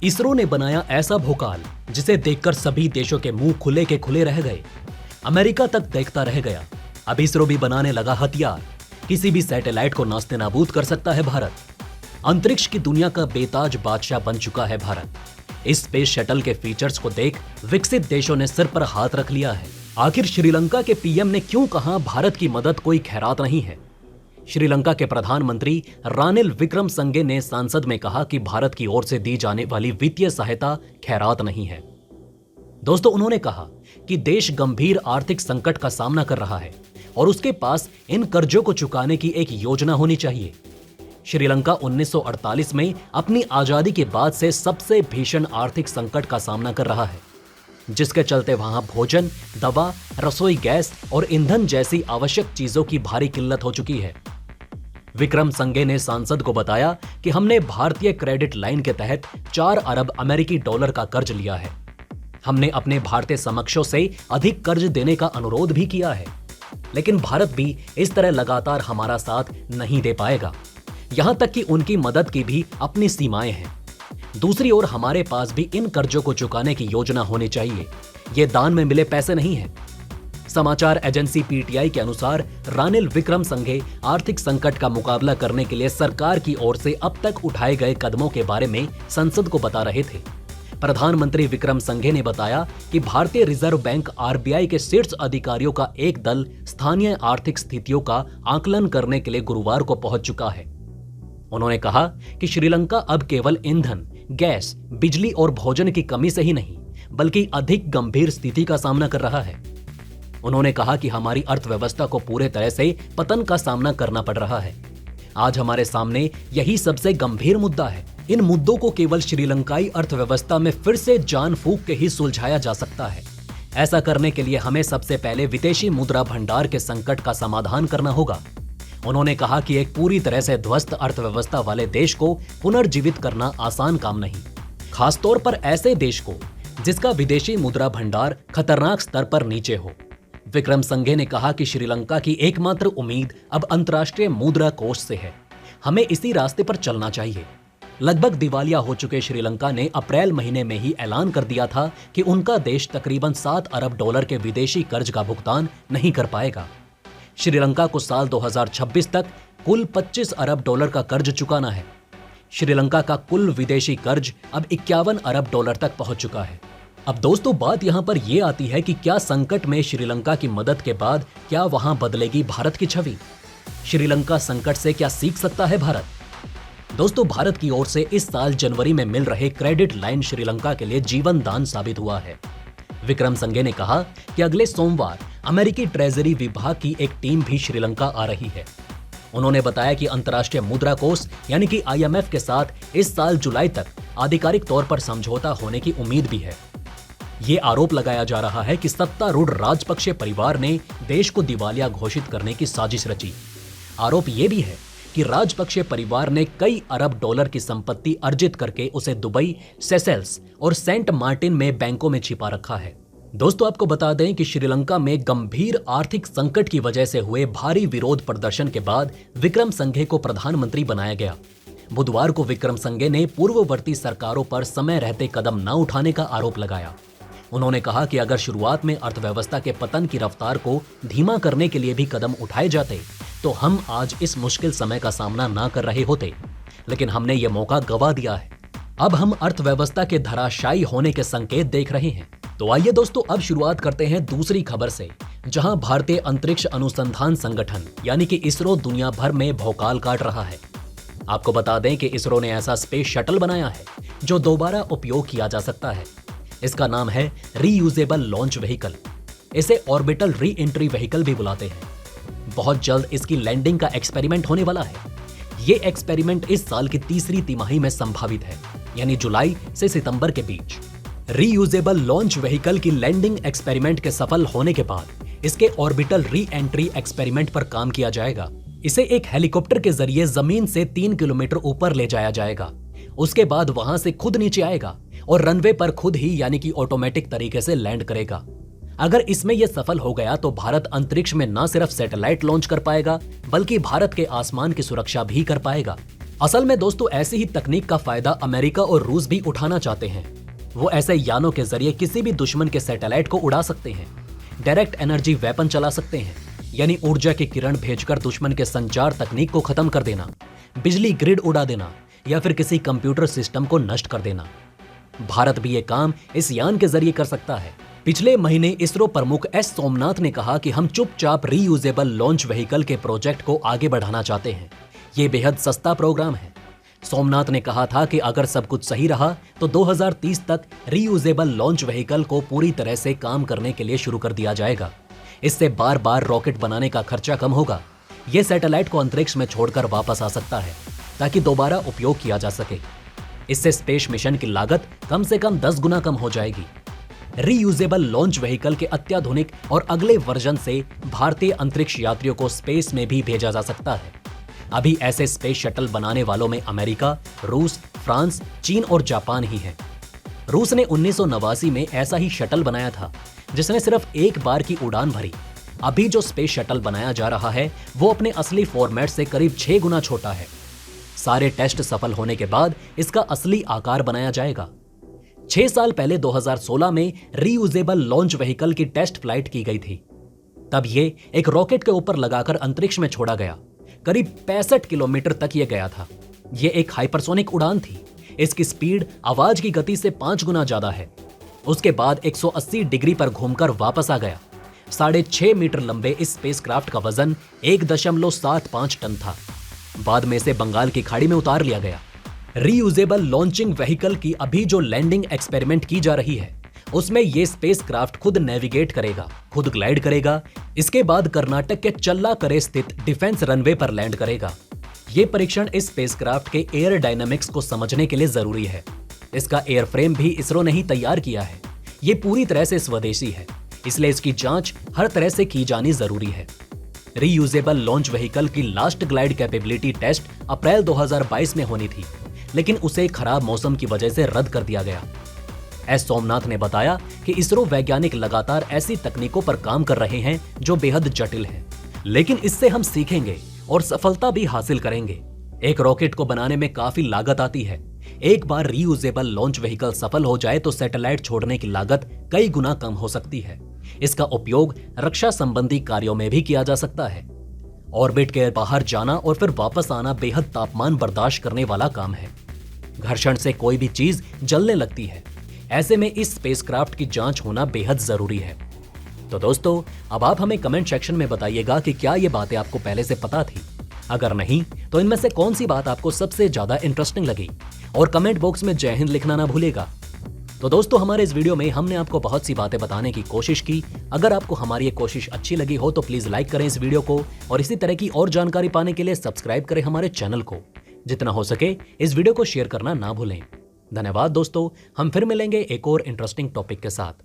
इसरो ने बनाया ऐसा भोकाल जिसे देखकर सभी देशों के मुंह खुले के खुले रह गए। अमेरिका तक देखता रह गया। अब इसरो भी बनाने लगा हथियार। किसी भी सैटेलाइट को नास्ते नाबूद कर सकता है भारत। अंतरिक्ष की दुनिया का बेताज बादशाह बन चुका है भारत। इस स्पेस शटल के फीचर्स को देख विकसित देशों ने सिर पर हाथ रख लिया है। आखिर श्रीलंका के पीएम ने क्यों कहा भारत की मदद कोई खैरात नहीं है? श्रीलंका के प्रधानमंत्री रानिल विक्रमसिंघे ने संसद में कहा कि भारत की ओर से दी जाने वाली वित्तीय सहायता खैरात नहीं है। दोस्तों, उन्होंने कहा कि देश गंभीर आर्थिक संकट का सामना कर रहा है और उसके पास इन कर्जों को चुकाने की एक योजना होनी चाहिए। श्रीलंका 1948 में अपनी आजादी के बाद से सबसे भीषण आर्थिक संकट का सामना कर रहा है, जिसके चलते वहां भोजन, दवा, रसोई गैस और ईंधन जैसी आवश्यक चीजों की भारी किल्लत हो चुकी है। विक्रमसिंघे ने सांसद को बताया कि हमने भारतीय क्रेडिट लाइन के तहत 4 अरब अमेरिकी डॉलर का कर्ज लिया है। हमने अपने भारतीय समकक्षों से अधिक कर्ज देने का अनुरोध भी किया है, लेकिन भारत भी इस तरह लगातार हमारा साथ नहीं दे पाएगा। यहां तक कि उनकी मदद की भी अपनी सीमाएं हैं। दूसरी ओर हमारे पास भी इन कर्जों को चुकाने की योजना होनी चाहिए। ये दान में मिले पैसे नहीं है। समाचार एजेंसी पीटीआई के अनुसार रानिल विक्रमसिंघे आर्थिक संकट का मुकाबला करने के लिए सरकार की ओर से अब तक उठाए गए कदमों के बारे में संसद को बता रहे थे। प्रधानमंत्री विक्रमसिंघे ने बताया कि भारतीय रिजर्व बैंक आरबीआई के शीर्ष अधिकारियों का एक दल स्थानीय आर्थिक स्थितियों का आकलन करने के लिए गुरुवार को पहुंच चुका है। उन्होंने कहा कि श्रीलंका अब केवल ईंधन, गैस, बिजली और भोजन की कमी से ही नहीं, बल्कि अधिक गंभीर स्थिति का सामना कर रहा है। उन्होंने कहा कि हमारी अर्थव्यवस्था को पूरे तरह से पतन का सामना करना पड़ रहा है। आज हमारे सामने यही सबसे गंभीर मुद्दा है। इन मुद्दों को केवल श्रीलंकाई अर्थव्यवस्था में फिर से जान फूंक के ही सुलझाया जा सकता है। ऐसा करने के लिए हमें सबसे पहले विदेशी मुद्रा भंडार के संकट का समाधान करना होगा। उन्होंने कहा कि एक पूरी तरह से ध्वस्त अर्थव्यवस्था वाले देश को पुनर्जीवित करना आसान काम नहीं, खासतौर पर ऐसे देश को जिसका विदेशी मुद्रा भंडार खतरनाक स्तर पर नीचे हो। विक्रमसिंघे ने कहा कि श्रीलंका की एकमात्र उम्मीद अब अंतर्राष्ट्रीय मुद्रा कोष से है। हमें इसी रास्ते पर चलना चाहिए। लगभग दिवालिया हो चुके श्रीलंका ने अप्रैल महीने में ही ऐलान कर दिया था कि उनका देश तकरीबन 7 अरब डॉलर के विदेशी कर्ज का भुगतान नहीं कर पाएगा। श्रीलंका को साल 2026 तक कुल 25 अरब डॉलर का कर्ज चुकाना है। श्रीलंका का कुल विदेशी कर्ज अब 51 अरब डॉलर तक पहुंच चुका है। अब दोस्तों, बात यहां पर यह आती है कि क्या संकट में श्रीलंका की मदद के बाद क्या वहां बदलेगी भारत की छवि? श्रीलंका संकट से क्या सीख सकता है भारत? दोस्तों, भारत की ओर से इस साल जनवरी में मिल रहे क्रेडिट लाइन श्रीलंका के लिए जीवन दान साबित हुआ है। विक्रमसिंघे ने कहा कि अगले सोमवार अमेरिकी ट्रेजरी विभाग की एक टीम भी श्रीलंका आ रही है। उन्होंने बताया कि अंतर्राष्ट्रीय मुद्रा कोष यानी कि आईएमएफ के साथ इस साल जुलाई तक आधिकारिक तौर पर समझौता होने की उम्मीद भी है। ये आरोप लगाया जा रहा है कि सत्तारूढ़ राजपक्षे परिवार ने देश को दिवालिया घोषित करने की साजिश रची। आरोप ये भी है कि राजपक्षे परिवार ने कई अरब डॉलर की संपत्ति अर्जित करके उसे दुबई, सेशेल्स और सेंट मार्टिन में बैंकों में छिपा रखा है। दोस्तों, आपको बता दें कि श्रीलंका में गंभीर आर्थिक संकट की वजह से हुए भारी विरोध प्रदर्शन के बाद विक्रमसिंघे को प्रधानमंत्री बनाया गया। बुधवार को विक्रमसिंघे ने पूर्ववर्ती सरकारों पर समय रहते कदम न उठाने का आरोप लगाया। उन्होंने कहा कि अगर शुरुआत में अर्थव्यवस्था के पतन की रफ्तार को धीमा करने के लिए भी कदम उठाए जाते तो हम आज इस मुश्किल समय का सामना ना कर रहे होते, लेकिन हमने ये मौका गंवा दिया है। अब हम अर्थव्यवस्था के धराशायी होने के संकेत देख रहे हैं। तो आइए दोस्तों, अब शुरुआत करते हैं दूसरी खबर से, जहां भारतीय अंतरिक्ष अनुसंधान संगठन यानी कि इसरो दुनिया भर में भौकाल काट रहा है। आपको बता दें कि इसरो ने ऐसा स्पेस शटल बनाया है जो दोबारा उपयोग किया जा सकता है। इसका नाम है रीयूजेबल लॉन्च व्हीकल। इसे ऑर्बिटल री एंट्री व्हीकल भी बुलाते हैं। बहुत जल्द इसकी लैंडिंग का एक्सपेरिमेंट होने वाला है। ये एक्सपेरिमेंट इस साल की तीसरी तिमाही में संभावित है, यानी जुलाई से सितंबर के बीच। रीयूजेबल लॉन्च व्हीकल की लैंडिंग एक्सपेरिमेंट के सफल होने के बाद इसके ऑर्बिटल री एंट्री एक्सपेरिमेंट पर काम किया जाएगा। इसे एक हेलीकॉप्टर के जरिए जमीन से 3 किलोमीटर ऊपर ले जाया जाएगा। उसके बाद वहां से खुद नीचे आएगा और रनवे पर खुद ही यानी कि ऑटोमेटिक तरीके से लैंड करेगा। अगर इसमें यह सफल हो गया तो भारत अंतरिक्ष में न सिर्फ सैटेलाइट लॉन्च कर पाएगा, बल्कि भारत के आसमान की सुरक्षा भी कर पाएगा। असल में दोस्तों ऐसी ही तकनीक का फायदा अमेरिका और रूस भी उठाना चाहते हैं। वो ऐसे यानों के जरिए किसी भी दुश्मन के सैटेलाइट को उड़ा सकते हैं, डायरेक्ट एनर्जी वेपन चला सकते हैं, यानी ऊर्जा की किरण भेजकर दुश्मन के संचार तकनीक को खत्म कर देना, बिजली ग्रिड उड़ा देना या फिर किसी कंप्यूटर सिस्टम को नष्ट कर देना। भारत भी ये काम इस यान के जरिए कर सकता है। पिछले महीने इसरो प्रमुख एस सोमनाथ ने कहा कि हम चुपचाप रीयूजेबल लॉन्च व्हीकल के प्रोजेक्ट को आगे बढ़ाना चाहते हैं। ये बेहद सस्ता प्रोग्राम है। सोमनाथ ने कहा था कि अगर सब कुछ सही रहा तो 2030 तक रीयूजेबल लॉन्च व्हीकल को पूरी तरह से काम करने के लिए शुरू कर दिया जाएगा। इससे बार बार रॉकेट बनाने का खर्चा कम होगा। ये सैटेलाइट को अंतरिक्ष में छोड़कर वापस आ सकता है ताकि दोबारा उपयोग किया जा सके। इससे स्पेस मिशन की लागत कम से कम 10 गुना कम हो जाएगी। रीयूजेबल लॉन्च व्हीकल के अत्याधुनिक और अगले वर्जन से भारतीय अंतरिक्ष यात्रियों को स्पेस में भी भेजा जा सकता है। अभी ऐसे स्पेस शटल बनाने वालों में अमेरिका, रूस, फ्रांस, चीन और जापान ही हैं। रूस ने 1989 में ऐसा ही शटल बनाया था जिसने सिर्फ एक बार की उड़ान भरी। अभी जो स्पेस शटल बनाया जा रहा है वो अपने असली फॉर्मेट से करीब 6 गुना छोटा है। सारे टेस्ट सफल होने के बाद इसका असली आकार बनाया जाएगा। 6 साल पहले 2016 में रीयूजेबल लॉन्च व्हीकल की टेस्ट फ्लाइट की गई थी। तब ये एक रॉकेट के ऊपर लगाकर अंतरिक्ष में छोड़ा गया। करीब 65 किलोमीटर तक यह गया था। यह एक हाइपरसोनिक उड़ान थी। इसकी स्पीड आवाज की गति से 5 गुना ज्यादा है। उसके बाद 180 डिग्री पर घूमकर वापस आ गया। 6.5 मीटर लंबे इस स्पेसक्राफ्ट का वजन 1.75 टन था। बाद में इसे बंगाल की खाड़ी में उतार लिया गया। रीयूजेबल लॉन्चिंग व्हीकल की अभी जो लैंडिंग एक्सपेरिमेंट की जा रही है उसमें ये स्पेसक्राफ्ट खुद नेविगेट करेगा, खुद ग्लाइड करेगा। इसके बाद कर्नाटक के चल्लाकरे स्थित डिफेंस रनवे पर लैंड करेगा। ये परीक्षण इस स्पेसक्राफ्ट के एयर डायनामिक्स को समझने के लिए जरूरी है। इसका एयरफ्रेम भी इसरो ने ही तैयार किया है। ये पूरी तरह से स्वदेशी है, इसलिए इसकी जांच हर तरह से की जानी जरूरी है। रीयूजेबल लॉन्च व्हीकल की लास्ट ग्लाइड कैपेबिलिटी टेस्ट अप्रैल 2022 में होनी थी, लेकिन उसे खराब मौसम की वजह से रद्द कर दिया गया। एस सोमनाथ ने बताया कि इसरो वैज्ञानिक लगातार ऐसी तकनीकों पर काम कर रहे हैं जो बेहद जटिल हैं, लेकिन इससे हम सीखेंगे और सफलता भी हासिल करेंगे। एक रॉकेट को बनाने में काफी लागत आती है। एक बार रीयूजेबल लॉन्च व्हीकल सफल हो जाए तो सैटेलाइट छोड़ने की लागत कई गुना कम हो सकती है। इसका उपयोग रक्षा संबंधी कार्यों में भी किया जा सकता है। ऑर्बिट के बाहर जाना और फिर वापस आना बेहद तापमान बर्दाश्त करने वाला काम है। घर्षण से कोई भी चीज जलने लगती है। ऐसे में इस स्पेसक्राफ्ट की जांच होना बेहद जरूरी है। तो दोस्तों, अब आप हमें कमेंट सेक्शन में बताइएगा कि क्या ये बातें आपको पहले से पता थी। अगर नहीं तो इनमें से कौन सी बात आपको सबसे ज्यादा इंटरेस्टिंग लगी, और कमेंट बॉक्स में जय हिंद लिखना ना भूलेगा। तो दोस्तों, हमारे इस वीडियो में हमने आपको बहुत सी बातें बताने की कोशिश की। अगर आपको हमारी ये कोशिश अच्छी लगी हो तो प्लीज लाइक करें इस वीडियो को, और इसी तरह की और जानकारी पाने के लिए सब्सक्राइब करें हमारे चैनल को। जितना हो सके इस वीडियो को शेयर करना ना भूलें। धन्यवाद दोस्तों, हम फिर मिलेंगे एक और इंटरेस्टिंग टॉपिक के साथ।